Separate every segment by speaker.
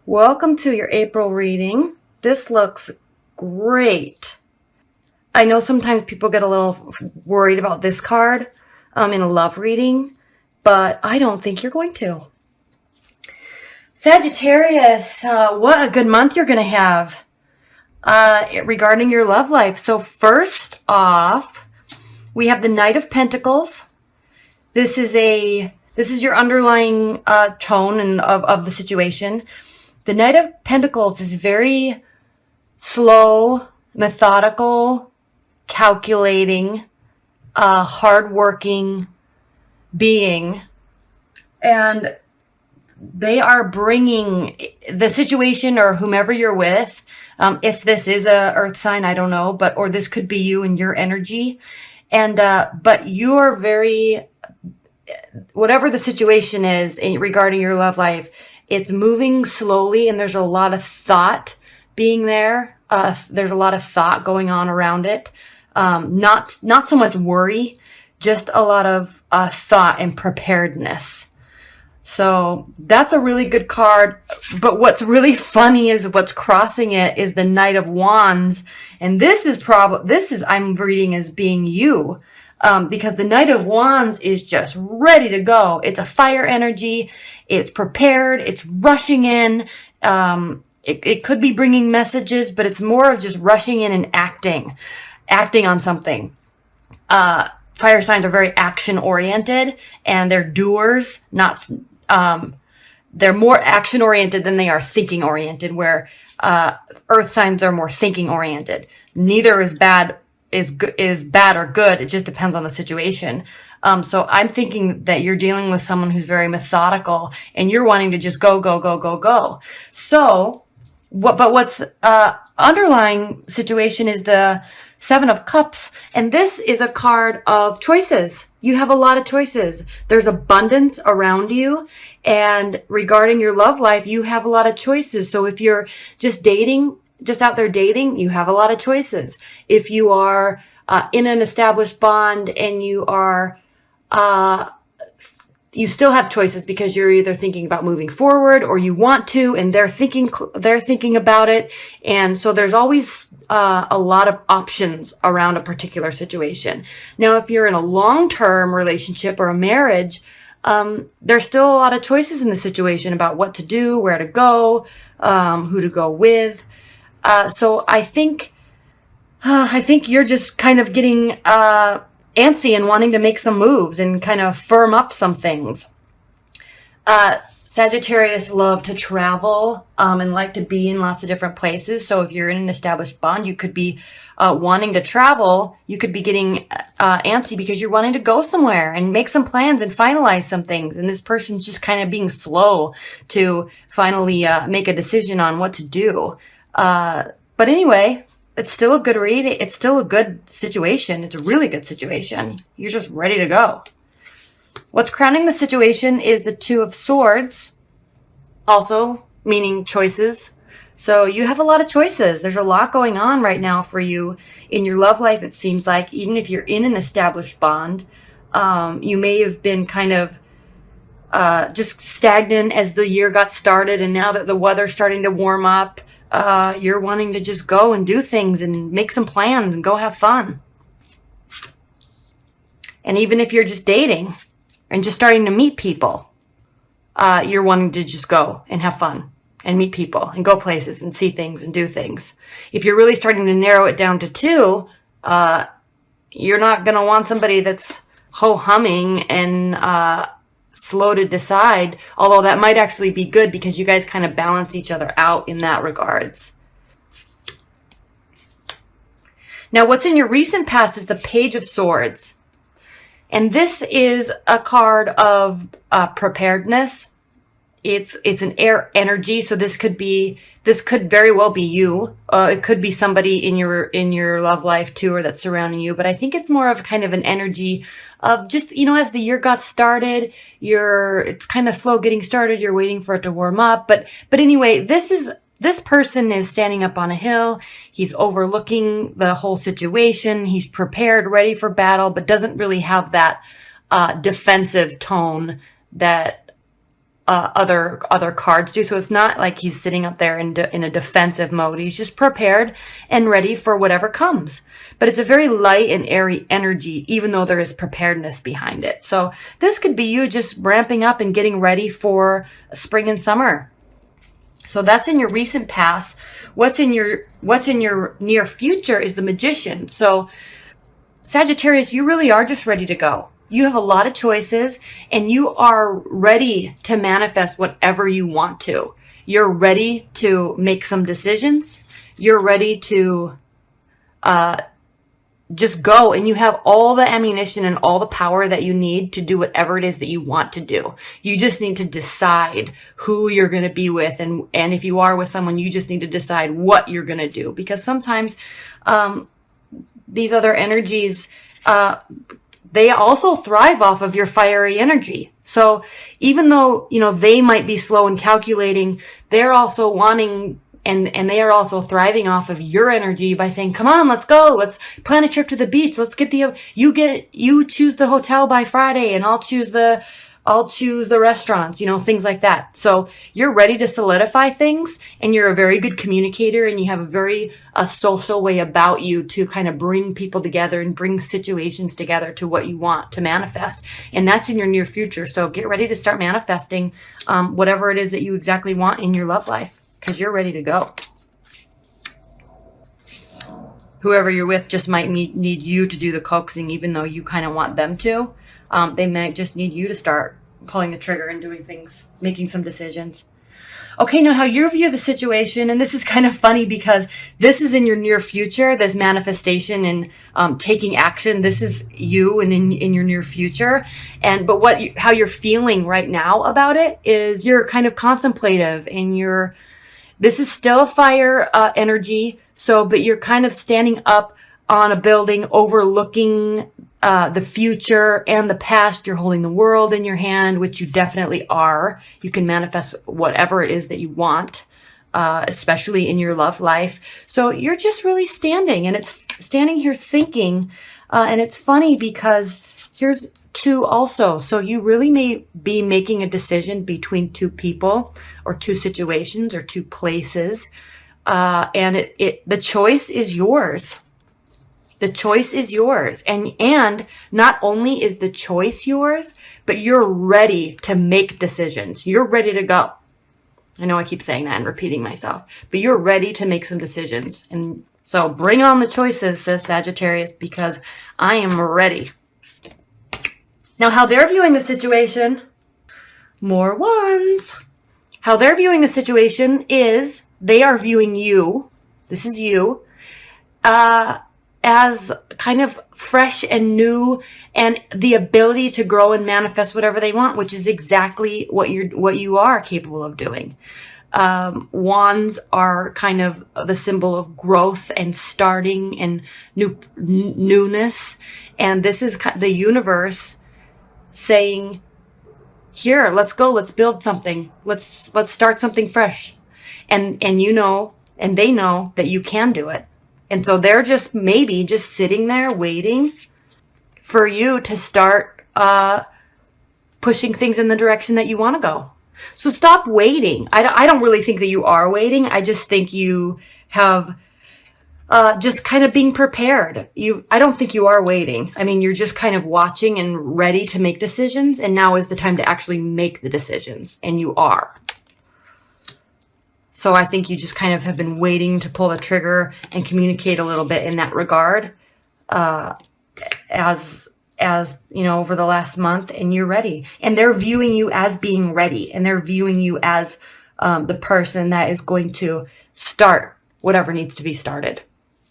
Speaker 1: Welcome to your April reading. This looks great. I know sometimes people get a little worried about this card in a love reading, but I don't think you're going to. Sagittarius, what a good month you're going to have regarding your love life. So first off, we have the Knight of Pentacles. This is your underlying tone of the situation. The Knight of Pentacles is very slow, methodical, calculating, hardworking being. And they are bringing the situation or whomever you're with. If this is a earth sign, I don't know, or this could be you and your energy. And, but you are very, whatever the situation is regarding your love life, it's moving slowly, and there's a lot of thought being there. There's a lot of thought going on around it. Not so much worry, just a lot of thought and preparedness. So that's a really good card. But what's really funny is what's crossing it is the Knight of Wands, and this is I'm reading as being you. Because the Knight of Wands is just ready to go. It's a fire energy. It's prepared. It's rushing in. It could be bringing messages, but it's more of just rushing in and acting on something. Fire signs are very action oriented, and they're doers. They're more action oriented than they are thinking oriented. Where earth signs are more thinking oriented. Neither is bad. Is bad or good. It just depends on the situation. So I'm thinking that you're dealing with someone who's very methodical, and you're wanting to just go, go, go, go, go. So what's underlying situation is the Seven of Cups, and this is a card of choices. You have a lot of choices. There's abundance around you, and regarding your love life, you have a lot of choices. So if you're just out there dating, you have a lot of choices. If you are in an established bond and you are, you still have choices because you're either thinking about moving forward or you want to, and they're thinking about it. And so there's always a lot of options around a particular situation. Now, if you're in a long-term relationship or a marriage, there's still a lot of choices in the situation about what to do, where to go, who to go with. So I think you're just kind of getting antsy and wanting to make some moves and kind of firm up some things. Sagittarius love to travel and like to be in lots of different places. So if you're in an established bond, you could be wanting to travel. You could be getting antsy because you're wanting to go somewhere and make some plans and finalize some things. And this person's just kind of being slow to finally make a decision on what to do. But anyway, it's still a good read. It's still a good situation. It's a really good situation. You're just ready to go. What's crowning the situation is the Two of Swords, also meaning choices. So you have a lot of choices. There's a lot going on right now for you in your love life, it seems like. Even if you're in an established bond, you may have been kind of just stagnant as the year got started, and now that the weather's starting to warm up, you're wanting to just go and do things and make some plans and go have fun. And even if you're just dating and just starting to meet people, you're wanting to just go and have fun and meet people and go places and see things and do things. If you're really starting to narrow it down to two, you're not going to want somebody that's ho-humming and slow to decide, although that might actually be good because you guys kind of balance each other out in that regards. Now, what's in your recent past is the Page of Swords. And this is a card of preparedness. It's an air energy, so this could very well be you. It could be somebody in your love life too, or that's surrounding you. But I think it's more of kind of an energy of just, as the year got started, it's kind of slow getting started. You're waiting for it to warm up. But anyway, this person is standing up on a hill. He's overlooking the whole situation. He's prepared, ready for battle, but doesn't really have that defensive tone that other cards do. So it's not like he's sitting up there in a defensive mode. He's just prepared and ready for whatever comes. But it's a very light and airy energy, even though there is preparedness behind it. So this could be you just ramping up and getting ready for spring and summer. So that's in your recent past. What's in your near future is the Magician. So Sagittarius, you really are just ready to go. You have a lot of choices and you are ready to manifest whatever you want to. You're ready to make some decisions. You're ready to just go, and you have all the ammunition and all the power that you need to do whatever it is that you want to do. You just need to decide who you're going to be with. And if you are with someone, you just need to decide what you're going to do, because sometimes these other energies, they also thrive off of your fiery energy. So even though, they might be slow in calculating, they're also wanting, and they are also thriving off of your energy by saying, come on, let's go. Let's plan a trip to the beach. Let's get you choose the hotel by Friday, and I'll choose the restaurants, things like that. So you're ready to solidify things, and you're a very good communicator, and you have a very social way about you to kind of bring people together and bring situations together to what you want to manifest. And that's in your near future. So get ready to start manifesting whatever it is that you exactly want in your love life, because you're ready to go. Whoever you're with just might need you to do the coaxing, even though you kind of want them to. They might just need you to start pulling the trigger and doing things, making some decisions. Okay, now how you view the situation, and this is kind of funny because this is in your near future, this manifestation and taking action. This is you and in your near future. But how you're feeling right now about it is you're kind of contemplative, and this is still a fire energy. But you're kind of standing up on a building overlooking the future and the past. You're holding the world in your hand, which you definitely are. You can manifest whatever it is that you want, especially in your love life. So you're just really standing, and it's standing here thinking. And it's funny because here's two also. So you really may be making a decision between two people or two situations or two places. And the choice is yours. The choice is yours. And not only is the choice yours, but you're ready to make decisions. You're ready to go. I know I keep saying that and repeating myself, but you're ready to make some decisions. And so bring on the choices, says Sagittarius, because I am ready. Now, how they're viewing the situation, more wands. How they're viewing the situation is they are viewing you, this is you, as kind of fresh and new, and the ability to grow and manifest whatever they want, which is exactly what you are capable of doing. Wands are kind of the symbol of growth and starting and newness. And this is the universe saying, here, let's go, let's build something. Let's start something fresh. And they know that you can do it. And so they're just sitting there waiting for you to start pushing things in the direction that you want to go. So stop waiting. I don't really think that you are waiting. I just think you have just kind of being prepared. I don't think you are waiting. I mean, you're just kind of watching and ready to make decisions. And now is the time to actually make the decisions. And you are. So I think you just kind of have been waiting to pull the trigger and communicate a little bit in that regard, as over the last month, and you're ready. And they're viewing you as being ready, and they're viewing you as the person that is going to start whatever needs to be started.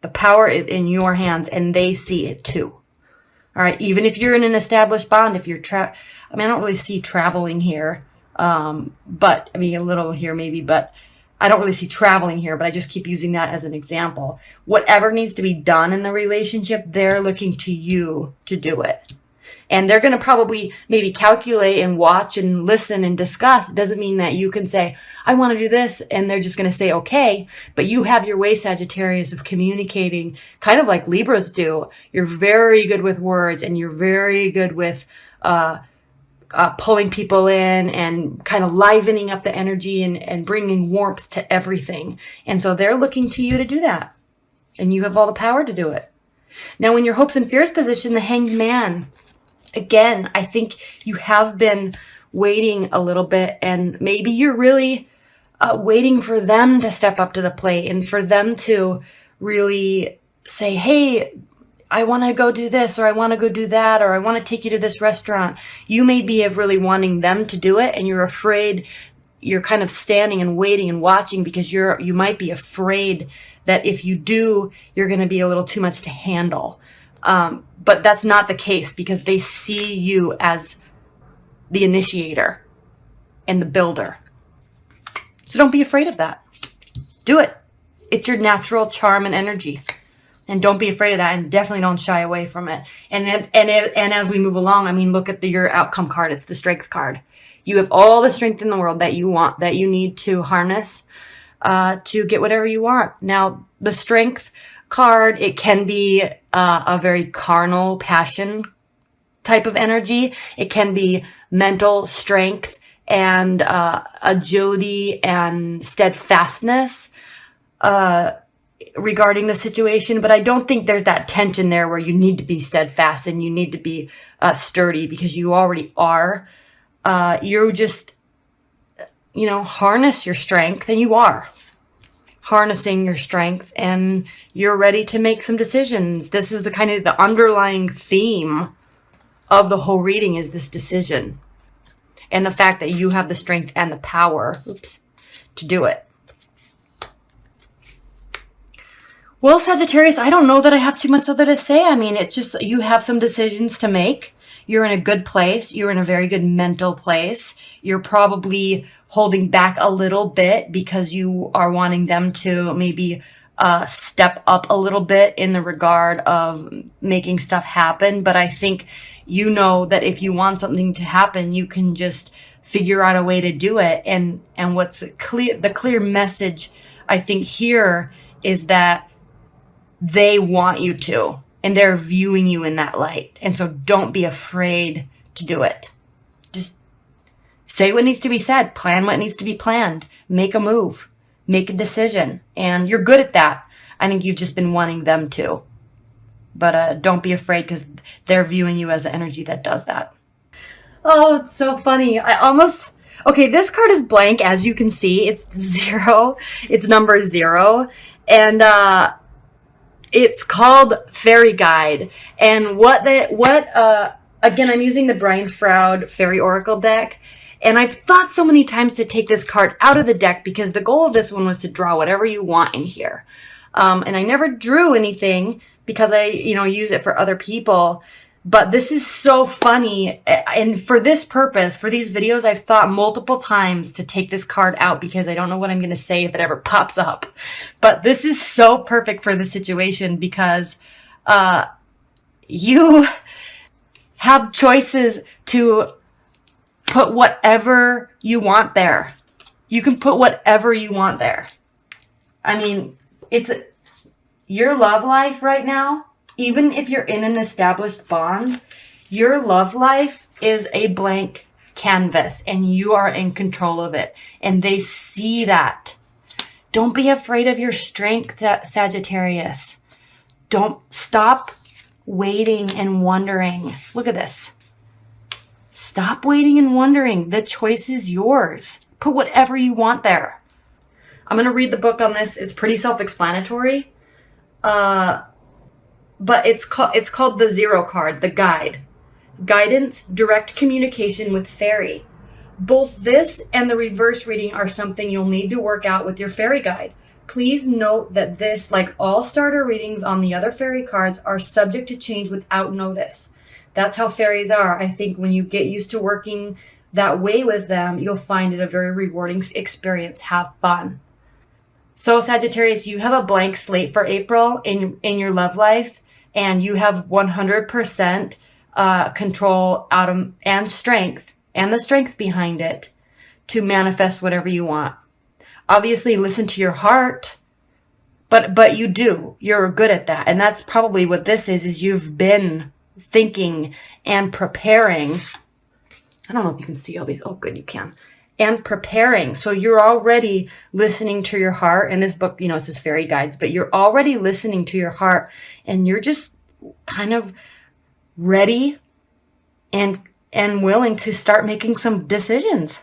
Speaker 1: The power is in your hands, and they see it too. All right. Even if you're in an established bond, if you're I don't really see traveling here, but a little here maybe, but I don't really see traveling here, but I just keep using that as an example. Whatever needs to be done in the relationship, they're looking to you to do it. And they're going to probably maybe calculate and watch and listen and discuss. It doesn't mean that you can say, I want to do this, and they're just going to say, okay. But you have your way, Sagittarius, of communicating, kind of like Libras do. You're very good with words, and you're very good with pulling people in and kind of livening up the energy and bringing warmth to everything. And so they're looking to you to do that. And you have all the power to do it. Now, in your hopes and fears position, the Hanged Man, again, I think you have been waiting a little bit, and maybe you're really waiting for them to step up to the plate and for them to really say, hey, I want to go do this, or I want to go do that, or I want to take you to this restaurant. You may be really wanting them to do it, and you're afraid. You're kind of standing and waiting and watching because you might be afraid that if you do, you're going to be a little too much to handle. But that's not the case, because they see you as the initiator and the builder. So don't be afraid of that. Do it. It's your natural charm and energy. And don't be afraid of that, and definitely don't shy away from it. And as we move along, I mean, look at your outcome card. It's the strength card. You have all the strength in the world that you want, that you need to harness to get whatever you want. Now, the strength card, it can be a very carnal passion type of energy. It can be mental strength and agility and steadfastness regarding the situation. But I don't think there's that tension there where you need to be steadfast and you need to be sturdy, because you already are. You just, harness your strength, and you are harnessing your strength, and you're ready to make some decisions. This is the underlying theme of the whole reading, is this decision and the fact that you have the strength and the power, to do it. Well, Sagittarius, I don't know that I have too much other to say. I mean, it's just, you have some decisions to make. You're in a good place. You're in a very good mental place. You're probably holding back a little bit because you are wanting them to maybe step up a little bit in the regard of making stuff happen. But I think you know that if you want something to happen, you can just figure out a way to do it. And what's the clear message, I think, here is that they want you to, and they're viewing you in that light. And so don't be afraid to do it. Just say what needs to be said, plan what needs to be planned, make a move, make a decision. And you're good at that. I think you've just been wanting them to. But don't be afraid, because they're viewing you as the energy that does that. Oh, it's so funny. Okay, this card is blank, as you can see. It's 0. It's number 0. And it's called Fairy Guide. And again, I'm using the Brian Froud Fairy Oracle deck. And I've thought so many times to take this card out of the deck, because the goal of this one was to draw whatever you want in here. And I never drew anything because I, use it for other people. But this is so funny. And for this purpose, for these videos, I've thought multiple times to take this card out, because I don't know what I'm going to say if it ever pops up. But this is so perfect for the situation, because you have choices to put whatever you want there. You can put whatever you want there. I mean, it's your love life right now. Even if you're in an established bond, your love life is a blank canvas, and you are in control of it. And they see that. Don't be afraid of your strength, Sagittarius. Don't stop waiting and wondering. Look at this. Stop waiting and wondering. The choice is yours. Put whatever you want there. I'm going to read the book on this. It's pretty self-explanatory. But it's called the 0 card, the guide. Guidance, direct communication with fairy. Both this and the reverse reading are something you'll need to work out with your fairy guide. Please note that this, like all starter readings on the other fairy cards, are subject to change without notice. That's how fairies are. I think when you get used to working that way with them, you'll find it a very rewarding experience. Have fun. So Sagittarius, you have a blank slate for April in your love life, and you have 100% control and strength, and the strength behind it, to manifest whatever you want. Obviously, listen to your heart, but you do. You're good at that. And that's probably what this is you've been thinking and preparing I don't know if you can see all these. Oh, good, you can. And preparing. So you're already listening to your heart. And this book, this is fairy guides, but you're already listening to your heart, and you're just kind of ready and willing to start making some decisions.